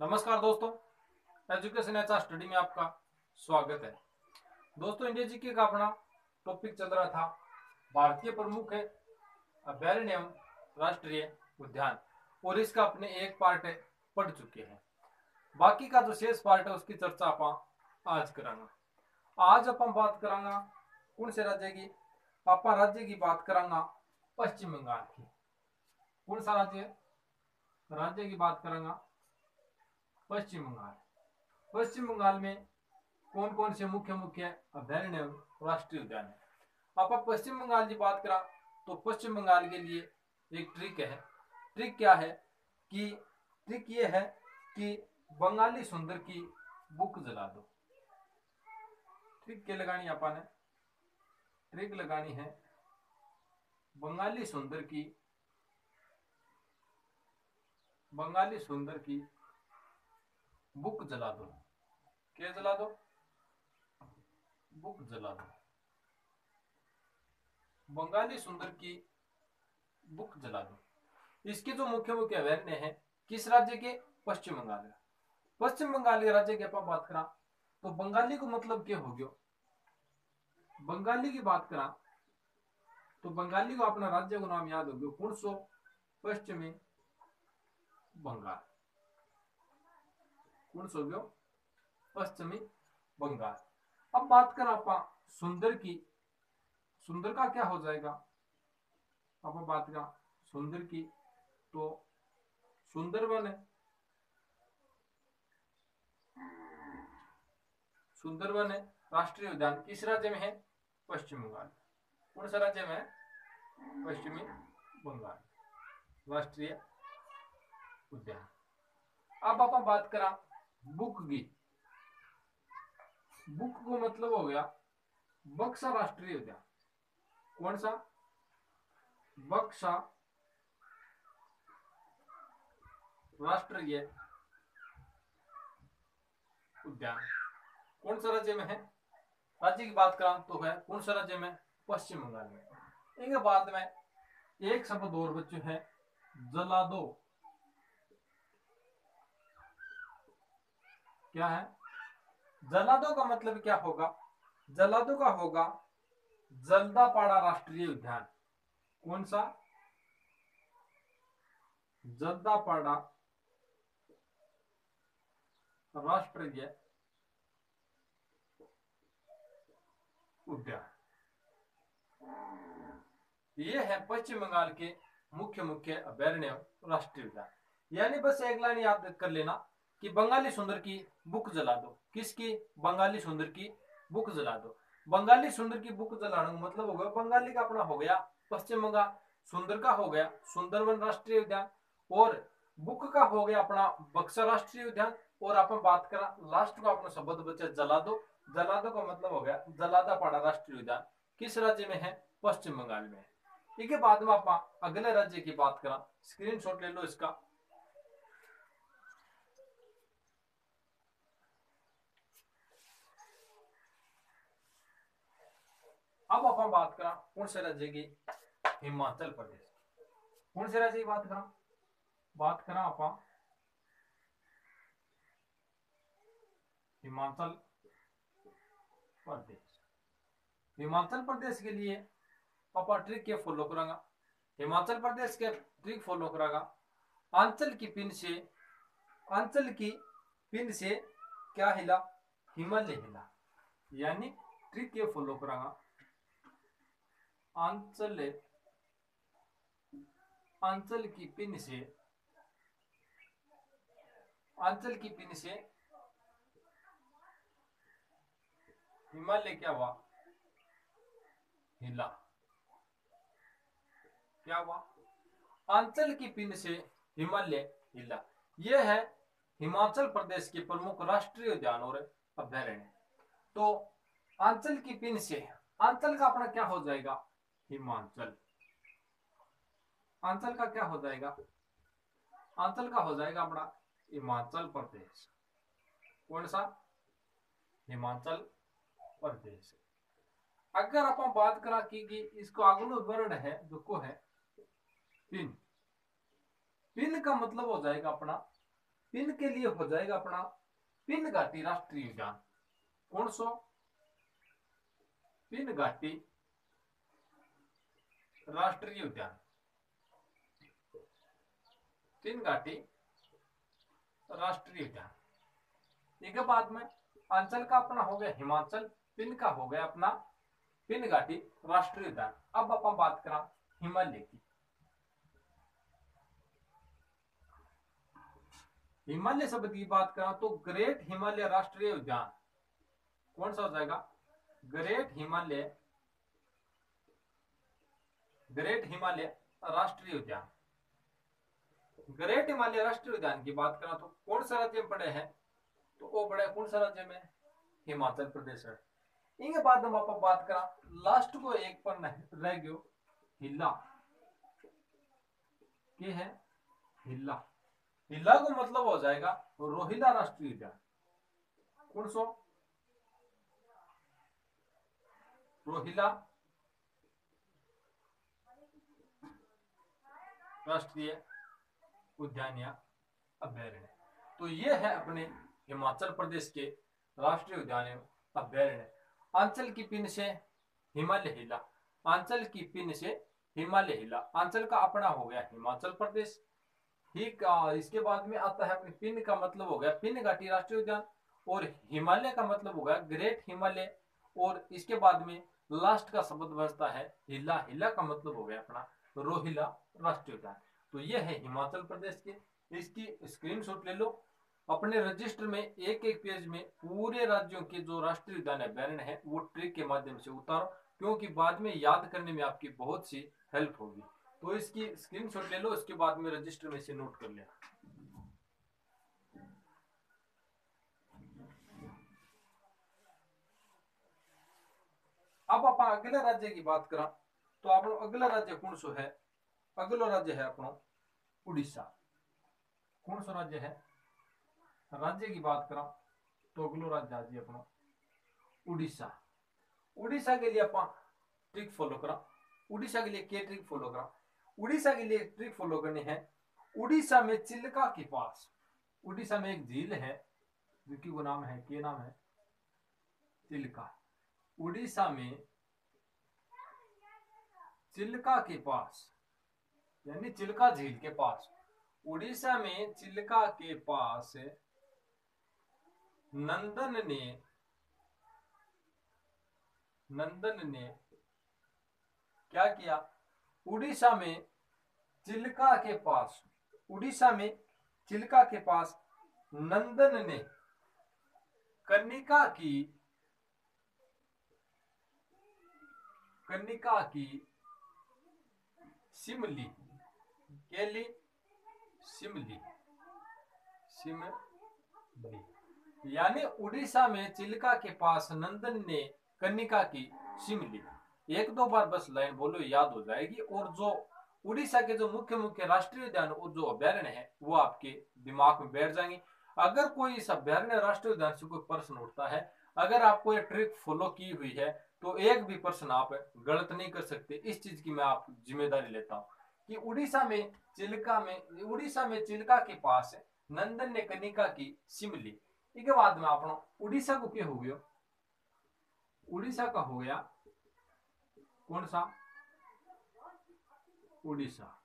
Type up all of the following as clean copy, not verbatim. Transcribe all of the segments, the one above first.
नमस्कार दोस्तों, education HR study में आपका स्वागत है। दोस्तों, इंडिया जीके का अपना टॉपिक चल रहा था भारतीय प्रमुख है अभयारण्य एवं राष्ट्रीय उद्यान, और इसका अपने एक पार्ट पढ़ चुके हैं। बाकी का जो शेष पार्ट है उसकी चर्चा आप आज करांगा। आज अपन बात करांगा कौन से राज्य की? अपन राज्य की बात करांगा पश्चिम बंगाल की। कौन सा राज्य? राज्य की बात करांगा पश्चिम बंगाल। पश्चिम बंगाल में कौन कौन से मुख्य मुख्य अभयारण्य एवं राष्ट्रीय उद्यान है? आप पश्चिम बंगाल की बात करा तो पश्चिम बंगाल के लिए एक ट्रिक है। ट्रिक क्या है कि ट्रिक ये है कि बंगाली सुंदर की बुक जला दो। ट्रिक क्या लगानी अपन ने? ट्रिक लगानी है बंगाली सुंदर की बुक जला दो। क्या जला दो? बुक जला दो। बंगाली सुंदर की बुक जला दो। इसके जो मुख्य मुख्य अभयारण्य है किस राज्य के? पश्चिम बंगाल। पश्चिम बंगाल के राज्य की अपन बात करा तो बंगाली को मतलब क्या हो गया? बंगाली की बात करा तो बंगाली को अपना राज्य को नाम याद हो गया, कौन सो? पश्चिमी बंगाल। कौन सो गयो? पश्चिमी बंगाल। अब बात करा अपन सुंदर की। सुंदर का क्या हो जाएगा? अब बात करा सुंदर की तो सुंदरवन है। सुंदरवन है राष्ट्रीय उद्यान किस राज्य में है? पश्चिम बंगाल। कौन सा राज्य में है? पश्चिमी बंगाल राष्ट्रीय उद्यान। अब अपन बात करा बुक की। बुक को मतलब हो गया बक्सा राष्ट्रीय उद्यान। कौन सा? बक्सा राष्ट्रीय उद्यान कौन सा राज्य में है? राज्य की बात करा तो है कौन सा राज्य में? पश्चिम बंगाल में। इनके बाद में एक शब्द और बच्चे है जलादो। क्या है? जलादो का मतलब क्या होगा? जलादो का होगा जल्दापाड़ा राष्ट्रीय उद्यान। कौन सा? जल्दापाड़ा राष्ट्रीय उद्यान। ये है पश्चिम बंगाल के मुख्य मुख्य अभयारण्य राष्ट्रीय उद्यान। यानी बस एक लाइन याद कर लेना कि बंगाली सुंदर की बुक जला दो। किसकी? बंगाली सुंदर की बुक जला दो। बंगाली सुंदर की बुक जलाने का मतलब होगा बंगाली का अपना हो गया पश्चिम बंगाल, सुंदर का हो गया सुंदरवन राष्ट्रीय उद्यान, और बुक का हो गया अपना बक्सर राष्ट्रीय उद्यान, और अपन बात करा लास्ट को अपना शब्द बचा जला दो। जला दो का मतलब हो गया जलादापाड़ा राष्ट्रीय उद्यान किस राज्य में है? पश्चिम बंगाल में है। इसके बाद में आप अगले राज्य की बात करा, स्क्रीनशॉट ले लो इसका। अब अपन बात करा कौन से राज्य की? हिमाचल प्रदेश। कौन से राज्य की बात करा? बात करा अपन हिमाचल प्रदेश। हिमाचल प्रदेश के लिए अपन ट्रिक के फॉलो करांगा। हिमाचल प्रदेश के ट्रिक फॉलो करांगा। आंचल की पिन से क्या हिला? हिमालय हिला। यानी ट्रिक के फॉलो करांगा। आंचल की पिन से हिमालय क्या हुआ? हिला। क्या हुआ? आंचल की पिन से हिमालय हिला। यह है हिमाचल प्रदेश के प्रमुख राष्ट्रीय उद्यान और अभयारण्य। तो आंचल की पिन से, आंचल का अपना क्या हो जाएगा? हिमाचल। आंचल का क्या हो जाएगा? आंचल का हो जाएगा अपना हिमाचल प्रदेश। कौन सा? हिमाचल प्रदेश। अगर अपन बात करा कि इसको अगलो वर्ण है जो को है पिन। पिन का मतलब हो जाएगा अपना पिन के लिए हो जाएगा अपना पिन घाटी राष्ट्रीय उद्यान। कौन सो? पिन घाटी राष्ट्रीय उद्यान। पिन घाटी राष्ट्रीय उद्यान। एक बाद में अंचल का अपना हो गया हिमाचल, पिन का हो गया अपना पिन घाटी राष्ट्रीय उद्यान। अब अपन बात करा हिमालय की। हिमालय शब्द की बात करा तो ग्रेट हिमालय राष्ट्रीय उद्यान कौन सा हो जाएगा? ग्रेट हिमालय राष्ट्रीय उद्यान। ग्रेट हिमालय राष्ट्रीय उद्यान की बात करा तो कौन सा राज्य में पड़े हैं? तो वो पड़े कौन सा राज्य में? हिमाचल प्रदेश है। इनके बाद हम आप बात करा लास्ट को एक पर रह गयो हिल्ला के है हिल्ला। हिल्ला को मतलब हो जाएगा रोहिला राष्ट्रीय उद्यान। कौन सो? रोहिला राष्ट्रीय उद्यान या अभ्यारण्य। तो ये है अपने हिमाचल प्रदेश के राष्ट्रीय उद्यान अभ्यारण्य। अंचल की पिन से हिमालय हिला, अंचल की पिन से हिमालय हिला। अंचल का अपना हो गया हिमाचल प्रदेश। ठीक, इसके बाद में आता है अपने पिन का मतलब हो गया पिन घाटी राष्ट्रीय उद्यान, और हिमालय का मतलब हो गया ग्रेट हिमालय, और इसके बाद में लास्ट का शब्द बचता है हिला। हिला का मतलब हो गया अपना रोहिला राष्ट्रीय उद्यान। तो ये है हिमाचल प्रदेश के। इसकी स्क्रीनशॉट ले लो, अपने रजिस्टर में एक एक पेज में पूरे राज्यों के जो राष्ट्रीय उद्यान अभ्यारण्य है वो ट्रिक के माध्यम से उतारो, क्योंकि बाद में याद करने में आपकी बहुत सी हेल्प होगी। तो इसकी स्क्रीनशॉट ले लो, इसके बाद में रजिस्टर में से नोट कर लेना। अब आप अगले राज्य की बात करा तो आप अगला राज्य कौन सो है? अगला राज्य है अपना उड़ीसा। कौन सा राज्य है? राज्य की बात करा तो अगलो राज्य आज अपना उड़ीसा। उड़ीसा के लिए अपन ट्रिक फॉलो करा। उड़ीसा के लिए क्या ट्रिक फॉलो करा? उड़ीसा के लिए ट्रिक फॉलो करनी है। उड़ीसा में चिल्का के पास, उड़ीसा में एक झील है जिसकी वो नाम है, क्या नाम है? चिल्का। उड़ीसा में चिल्का के पास यानी चिल्का झील के पास, उड़ीसा में चिल्का के पास नंदन ने क्या किया? उड़ीसा में चिल्का के पास, उड़ीसा में चिल्का के पास नंदन ने कन्निका की सिमली केली सिमली यानी उड़ीसा में चिल्का के पास नंदन ने कन्निका की सिमली। एक दो बार बस लाइन बोलो, याद हो जाएगी। और जो उड़ीसा के जो मुख्य मुख्य राष्ट्रीय उद्यान और जो अभ्यारण्य है वो आपके दिमाग में बैठ जाएंगे। अगर कोई इस अभ्यारण्य राष्ट्रीय उद्यान से कोई प्रश्न उठता है, अगर आपको ये ट्रिक फॉलो की हुई है तो एक भी प्रश्न आप गलत नहीं कर सकते। इस चीज की मैं आप जिम्मेदारी लेता हूँ कि उड़ीसा में चिल्का के पास नंदन ने कन्निका की सिमली। इसके बाद में अपना उड़ीसा को क्या हो गया? उड़ीसा का हो गया कौन सा? उड़ीसा।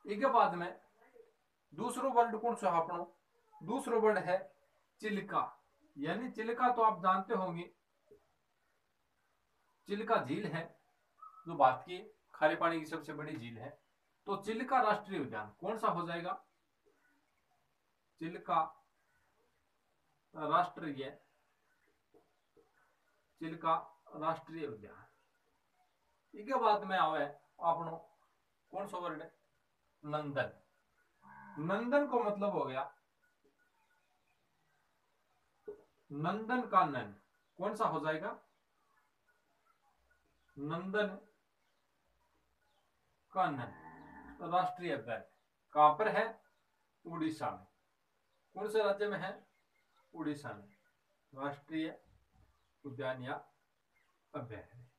इसके बाद में दूसरो वर्ड कौन सा अपनो? दूसरो वर्ड है चिल्का। यानी चिल्का तो आप जानते होंगे, चिल्का झील है जो भारत की खारे पानी की सबसे बड़ी झील है। तो चिल्का राष्ट्रीय उद्यान कौन सा हो जाएगा? चिल्का राष्ट्रीय उद्यान। इसके बाद में आवे अपनो कौन सा वर्ड? नंदन। नंदन को मतलब हो गया नंदन कानन। कौन सा हो जाएगा? नंदन कानन राष्ट्रीय उद्यान। कहां पर है? उड़ीसा में। कौन से राज्य में है? उड़ीसा में। राष्ट्रीय उद्यान या अभ्यारण्य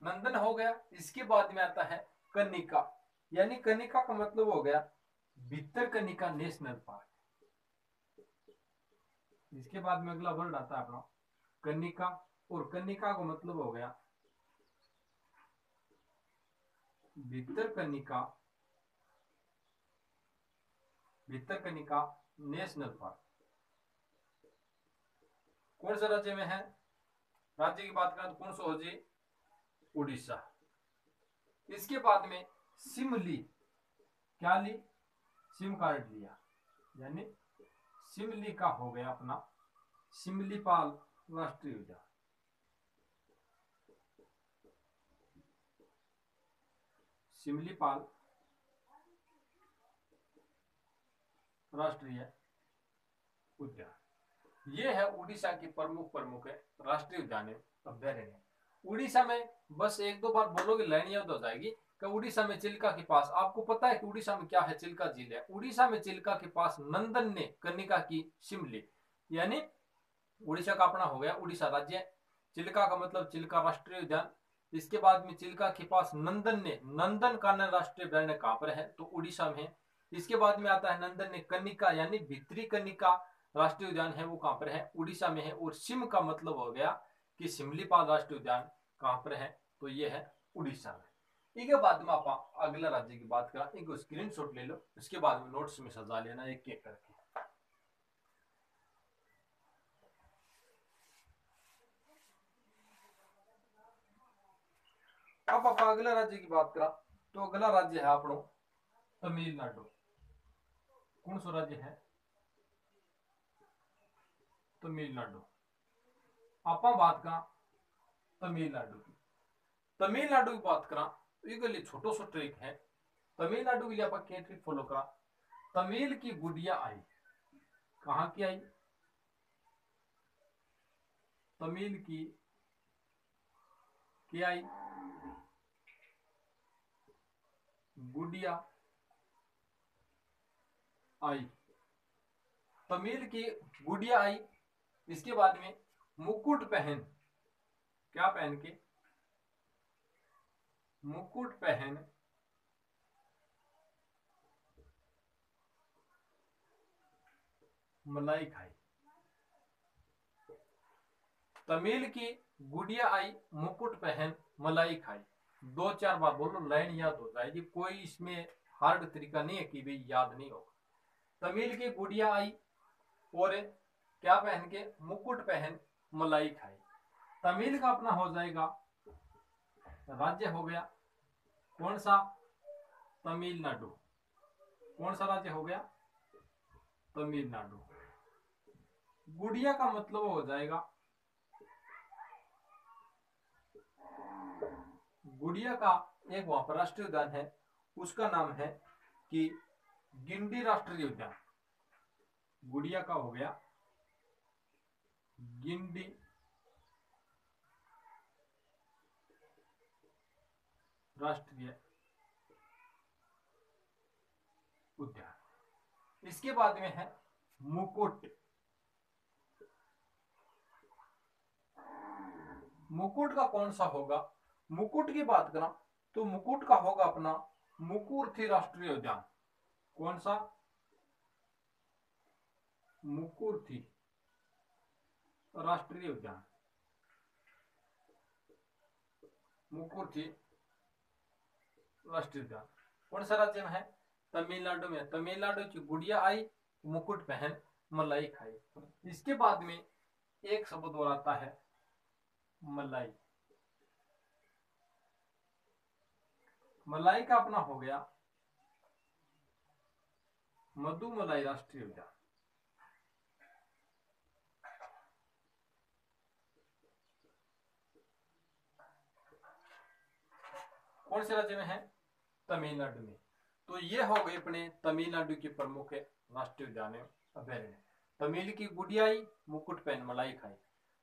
नंदन हो गया। इसके बाद में आता है कन्निका। यानी कन्निका का मतलब हो गया भितरकनिका नेशनल पार्क। इसके बाद में अगला वर्ड आता है अपना कनिका, और कनिका का मतलब हो गया भितरकनिका, भितरकनिका नेशनल पार्क कौन सा राज्य में है? राज्य की बात करें तो कौन सा हो जी? उड़ीसा। इसके बाद में सिमली, क्या ली? सिम कार्ड लिया, यानी सिमली का हो गया अपना सिमलीपाल राष्ट्रीय उद्यान। सिमलीपाल राष्ट्रीय उद्यान, ये है उड़ीसा की प्रमुख राष्ट्रीय उद्यान अभ्यारण्य। उड़ीसा में बस एक दो बार बोलोगे लाइन याद हो जाएगी कि उड़ीसा में चिल्का के पास, आपको पता है कि उड़ीसा में क्या है? चिल्का झील है। उड़ीसा में चिल्का के पास नंदन ने कनिका की सिमली, यानी उड़ीसा का अपना हो गया उड़ीसा राज्य, चिल्का का मतलब चिल्का राष्ट्रीय उद्यान। इसके बाद में चिल्का के पास नंदन ने, नंदन कानन राष्ट्रीय उद्यान कहां पर है? तो उड़ीसा में है। इसके बाद में आता है नंदन ने कनिका, यानी भित्री कनिका राष्ट्रीय उद्यान है, वो कहां पर है? उड़ीसा में है। और सिम का मतलब हो गया कि सिमलीपाल राष्ट्रीय उद्यान कहां पर है? तो ये है उड़ीसा में। इसके बाद में आप अगला राज्य की बात करें, एक स्क्रीनशॉट ले लो, उसके बाद में नोट्स में सजा लेना एक एक करके। अब आप अगला राज्य की बात करा तो अगला राज्य है अपनो तमिलनाडु। कौन सा राज्य है? तमिलनाडु। आप बात करा तमिलनाडु की, तमिलनाडु की बात करा तो ये लिए छोटो सो ट्रिक है। तमिलनाडु के लिए आप क्या ट्रिक फॉलो करा? तमिल की गुड़िया आई, कहां की आई? तमिल की क्या आई? गुड़िया आई, तमिल की गुड़िया आई। इसके बाद में मुकुट पहन, क्या पहन के? मुकुट पहन मलाई खाई। तमिल की गुड़िया आई, मुकुट पहन मलाई खाई। दो चार बार बोलो, लाइन याद हो जाएगी। कोई इसमें हार्ड तरीका नहीं है कि भाई याद नहीं होगा। तमिल की गुड़िया आई और क्या पहन के? मुकुट पहन मलाई खाई। तमिल का अपना हो जाएगा राज्य हो गया कौन सा? तमिलनाडु। कौन सा राज्य हो गया? तमिलनाडु। गुड़िया का मतलब हो जाएगा, गुड़िया का एक वहां पर राष्ट्रीय उद्यान है, उसका नाम है कि गिंडी राष्ट्रीय उद्यान। गुड़िया का हो गया गिंडी राष्ट्रीय उद्यान। इसके बाद में है मुकुट। मुकुट का कौन सा होगा? मुकुट की बात करा तो मुकुट का होगा अपना मुकुर्थी राष्ट्रीय उद्यान। कौन सा? मुकुर्थी राष्ट्रीय उद्यान। मुकुर्थी राष्ट्रीय उद्यान कौन सा राज्य में है? तमिलनाडु में। तमिलनाडु की गुड़िया आई, मुकुट पहन मलाई खाई। इसके बाद में एक शब्द और आता है मलाई। मलाई का अपना हो गया मधुमलाई राष्ट्रीय उद्यान। कौन से राज्य में है? तमिलनाडु में। तो ये हो गए अपने तमिलनाडु के प्रमुख राष्ट्रीय उद्यान अभ्यारण्य। तमिल की गुड़िया आई, मुकुट पहन मलाई खाई।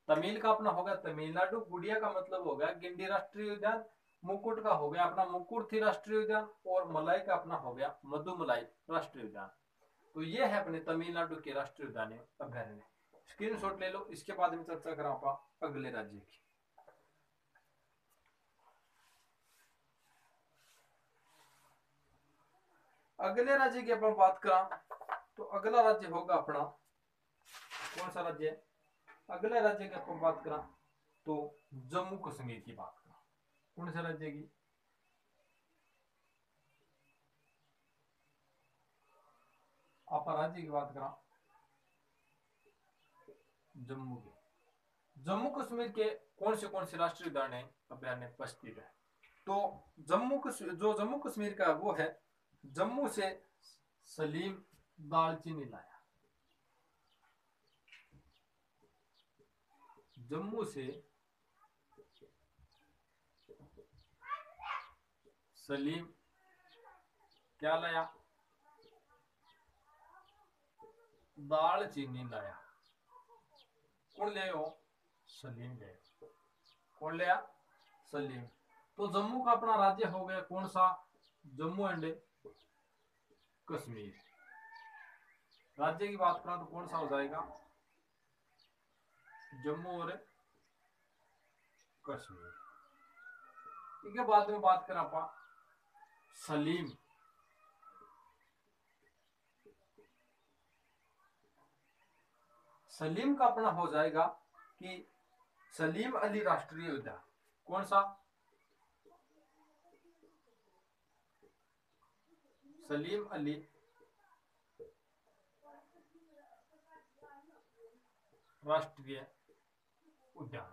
तमिल का अपना होगा तमिलनाडु, गुड़िया का मतलब होगा गिंडी राष्ट्रीय उद्यान, मुकुट का हो गया अपना मुकुर्थी राष्ट्रीय उद्यान, और मलाई का अपना हो गया मधुमलाई राष्ट्रीय उद्यान। तो ये है अपने तमिलनाडु के राष्ट्रीय उद्यान अभ्यारण्य। स्क्रीनशॉट ले लो, इसके बाद में चर्चा करा आप अगले राज्य की। अगले राज्य की अपन बात करा तो अगला राज्य होगा अपना कौन सा राज्य है? अगले राज्य की अपन बात करा तो जम्मू कश्मीर की बात करा। कौन से राज्य की? आप राज्य की बात करा जम्मू की। जम्मू कश्मीर के कौन से राष्ट्रीय उद्यान है अभ्यारण्य उपस्थित है? तो जम्मू कश्मीर का वो है, जम्मू से सलीम दालचीनी लाया। जम्मू से सलीम क्या लाया? दालचीनी लाया। कौन ले? सलीम ले। कौन लिया? सलीम। तो जम्मू का अपना राज्य हो गया कौन सा? जम्मू एंड कश्मीर। राज्य की बात करें तो कौन सा हो जाएगा? जम्मू और कश्मीर। ठीक है, बाद में बात करें आप सलीम। सलीम का अपना हो जाएगा कि सलीम अली राष्ट्रीय उद्यान। कौन सा? सलीम अली राष्ट्रीय उद्यान।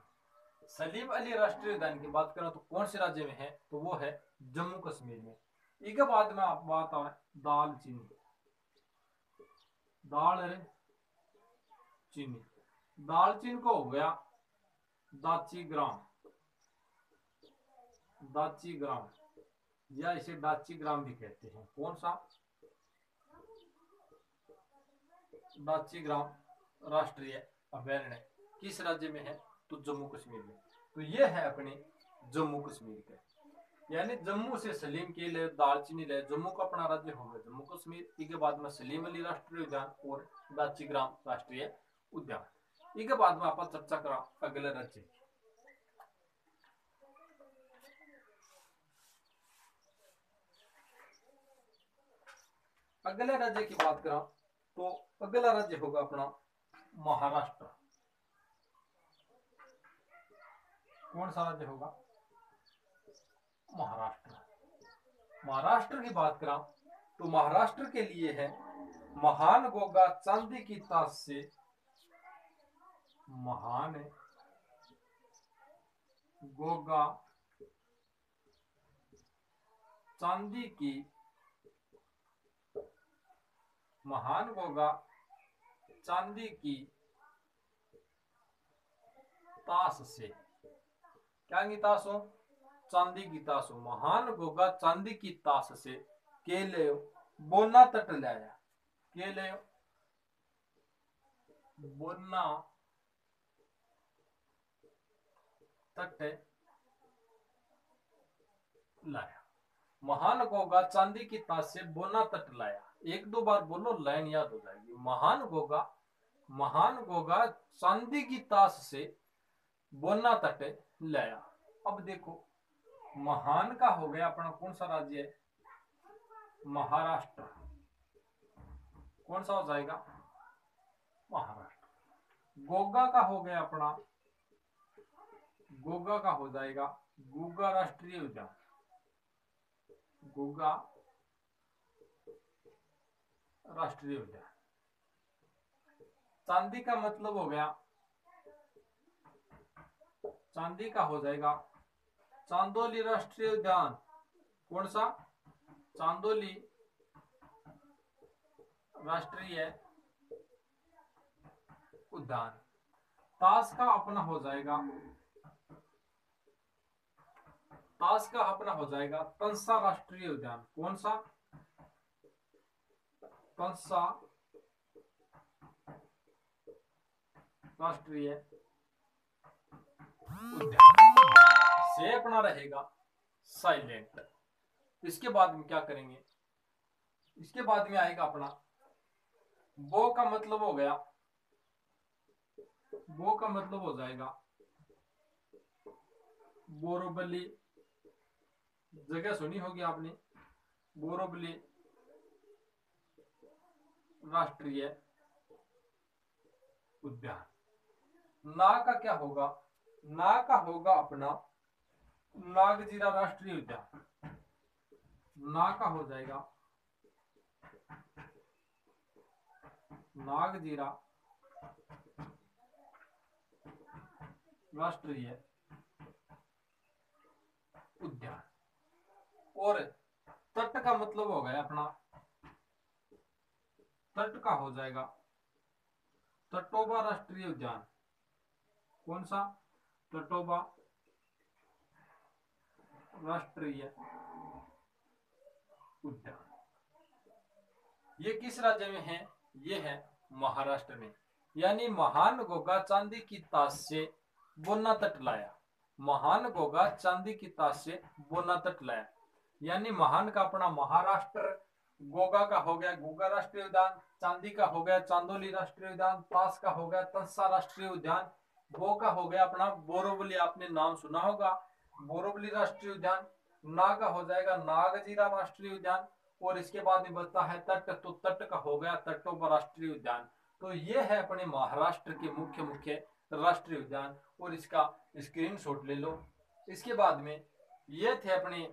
सलीम अली राष्ट्रीय उद्यान की बात करें तो कौन से राज्य में है? तो वो है जम्मू कश्मीर में। इसके बाद में आप बात आए दालचीनी। दालचीनी को हो गया दाची ग्राम या इसे दाची ग्राम भी कहते हैं। कौन सा? दाची ग्राम राष्ट्रीय अभ्यारण्य किस राज्य में है? तो जम्मू कश्मीर में। तो ये है अपने जम्मू कश्मीर के, यानी जम्मू से सलीम के लिए दालचीनी ले। जम्मू का अपना राज्य हो गया जम्मू कश्मीर। इसके बाद में सलीम अली राष्ट्रीय उद्यान और दाची ग्राम राष्ट्रीय उद्यान। इसके बाद में आप चर्चा करा अगले राज्य। अगले राज्य की बात करा तो अगला राज्य होगा अपना महाराष्ट्र। कौन सा राज्य होगा? महाराष्ट्र। महाराष्ट्र की बात करा तो महाराष्ट्र के लिए है महान गोगा चांदी की ताश से। महान गोगा चांदी की, महान गोगा चांदी की ताश से। क्या की ताश हो? चांदी की ताश हो। महान गोगा चांदी की ताश से केले बोना तट लाया। केले बोना तट लाया। महान गोगा चांदी की ताश से बोना तट लाया। एक दो बार बोलो, लाइन याद हो जाएगी। महान गोगा चांदी की ताश से बोना तट लाया। अब देखो, महान का हो गया अपना कौन सा राज्य है? महाराष्ट्र। कौन सा हो जाएगा? महाराष्ट्र। गोगा का हो गया अपना, गोगा का हो जाएगा गोगा राष्ट्रीय उद्यान। गोगा राष्ट्रीय उद्यान। चांदी का मतलब हो गया, चांदी का हो जाएगा चांदोली राष्ट्रीय उद्यान। कौन सा? चांदोली राष्ट्रीय उद्यान। ताश का अपना हो जाएगा, ताश का अपना हो जाएगा तंसा राष्ट्रीय उद्यान। कौन सा? तंसा राष्ट्रीय उद्यान। से अपना रहेगा साइलेंट। इसके बाद में क्या करेंगे? इसके बाद में आएगा अपना बो का मतलब हो गया, बो का मतलब हो जाएगा बोरोवली। जगह सुनी होगी आपने, बोरोवली राष्ट्रीय उद्यान। नाग का क्या होगा, नाग का होगा अपना नागजीरा राष्ट्रीय उद्यान। नाग का हो जाएगा नागजीरा राष्ट्रीय उद्यान। और तट का मतलब हो गया अपना, तट का हो जाएगा तटोबा राष्ट्रीय उद्यान। कौन सा, तटोबा राष्ट्रीय उद्यान। ये किस राज्य में है, ये है महाराष्ट्र में। यानी महान घोघा चांदी की ताश से बोना तट लाया। महान घोघा चांदी की ताश से बोना तट लाया। यानी महान का अपना महाराष्ट्र, गोगा का हो गया गोगा राष्ट्रीय उद्यान, चांदी का हो गया चांदोली राष्ट्रीय उद्यान, ताश का हो गया तंसा राष्ट्रीय उद्यान, गो का हो गया अपना बोरोवली, आपने नाम सुना होगा बोरोवली राष्ट्रीय उद्यान, नाग का हो जाएगा नागजीरा राष्ट्रीय उद्यान। और इसके बाद में बचता है तट, तो तट का हो गया तटोबा राष्ट्रीय उद्यान। तो ये है अपने महाराष्ट्र के मुख्य मुख्य राष्ट्रीय उद्यान, और इसका स्क्रीनशॉट ले लो। इसके बाद में ये थे अपने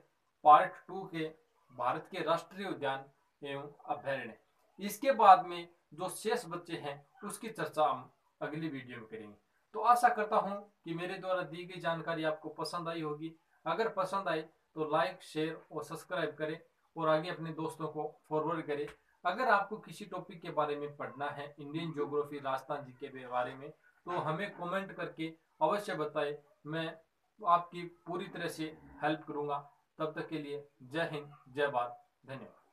पार्ट 2 के भारत के राष्ट्रीय उद्यान एवं अभयारण्य। इसके बाद में जो शेष बच्चे हैं उसकी चर्चा हम अगली वीडियो में करेंगे। तो आशा करता हूं कि मेरे द्वारा दी गई जानकारी आपको पसंद आई होगी। अगर पसंद आए तो लाइक, शेयर और सब्सक्राइब करें और आगे अपने दोस्तों को फॉरवर्ड करें। अगर आपको किसी टॉपिक के बारे में पढ़ना है, इंडियन ज्योग्राफी, राजस्थान जी के बारे में, तो हमें कमेंट करके अवश्य बताएं। मैं आपकी पूरी तरह से हेल्प करूंगा। तब तक के लिए जय हिंद, जय भारत, धन्यवाद।